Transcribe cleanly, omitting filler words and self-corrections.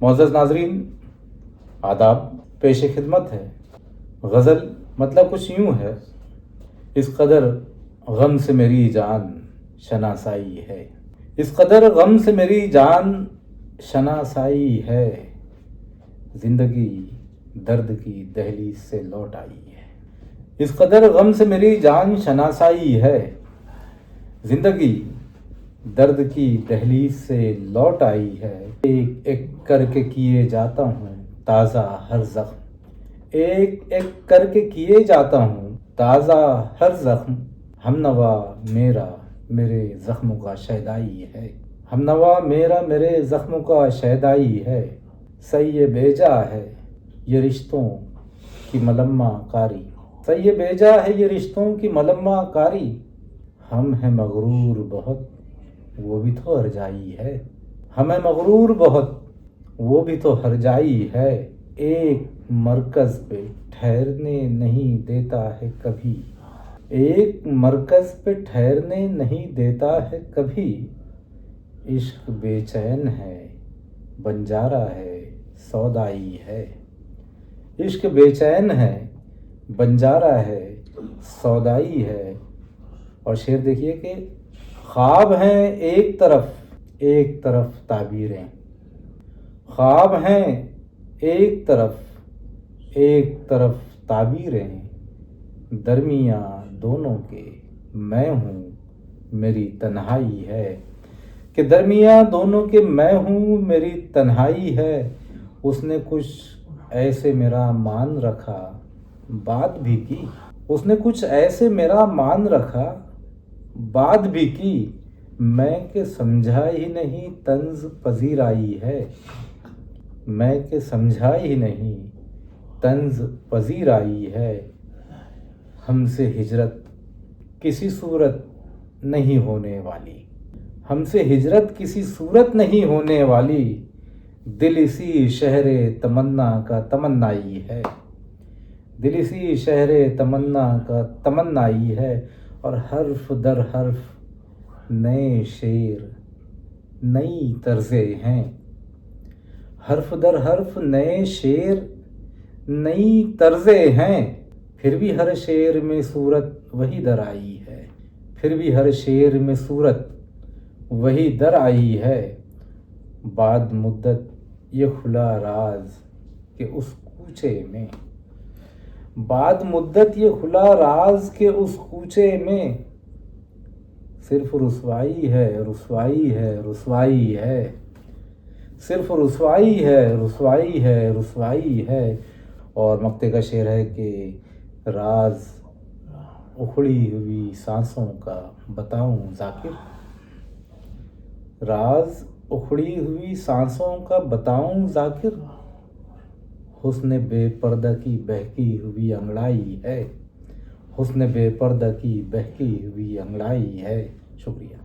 معزز ناظرین، آداب پیش خدمت ہے۔ غزل مطلب کچھ یوں ہے: اس قدر غم سے میری جان شناسائی ہے، اس قدر غم سے میری جان شناسائی ہے، زندگی درد کی دہلیز سے لوٹ آئی ہے۔ اس قدر غم سے میری جان شناسائی ہے، زندگی درد کی دہلیز سے لوٹ آئی ہے۔ ایک ایک کر کے کیے جاتا ہوں تازہ ہر زخم، ایک ایک کر کے کیے جاتا ہوں تازہ ہر زخم، ہم نوا میرا میرے زخموں کا شیدائی ہے، ہم نوا میرا میرے زخموں کا شیدائی ہے، سہی بیجا ہے یہ رشتوں کی ملمہ کاری، سہی بیجا ہے یہ رشتوں کی ملمہ کاری، ہم ہیں مغرور بہت وہ بھی تو ہرجائی ہے، ہمیں مغرور بہت وہ بھی تو ہرجائی ہے، ایک مرکز پہ ٹھہرنے نہیں دیتا ہے کبھی، ایک مرکز پہ ٹھہرنے نہیں دیتا ہے کبھی، عشق بے چین ہے بنجارا ہے سودائی ہے، عشق بے چین ہے بنجارا ہے سودائی ہے۔ اور شعر دیکھیے کہ خواب ہیں ایک طرف تعبیریں، خواب ہیں ایک طرف تعبیریں، درمیاں دونوں کے میں ہوں میری تنہائی ہے، کہ درمیاں دونوں کے میں ہوں میری تنہائی ہے، اس نے کچھ ایسے میرا مان رکھا بات بھی کی، اس نے کچھ ایسے میرا مان رکھا بات بھی کی، میں کہ سمجھا ہی نہیں طنز پذیر آئی ہے، میں کہ سمجھا ہی نہیں طنز پذیر آئی ہے، ہم سے ہجرت کسی صورت نہیں ہونے والی، ہم سے ہجرت کسی صورت نہیں ہونے والی، دل اسی شہر تمنا کا تمنائی ہے، دل اسی شہر تمنا کا تمنائی ہے، اور حرف در حرف نئے شعر نئی طرزیں ہیں، حرف در حرف نئے شعر نئی طرزیں ہیں، پھر بھی ہر شعر میں صورت وہی در آئی ہے، پھر بھی ہر شعر میں صورت وہی در آئی ہے، بعد مدت یہ کھلا راز کہ اس کوچے میں، بعد مدت یہ کھلا راز کہ اس کوچے میں، صرف رسوائی ہے رسوائی ہے رسوائی ہے، صرف رسوائی ہے رسوائی ہے رسوائی ہے۔ اور مقطع کا شعر ہے کہ راز اکھڑی ہوئی سانسوں کا بتاؤں ذاکر، راز اکھڑی ہوئی سانسوں کا بتاؤں ذاکر، حسن بے پردہ کی بہکی ہوئی انگڑائی ہے، حسن بے پردہ کی بہکی ہوئی انگڑائی ہے۔ شکریہ۔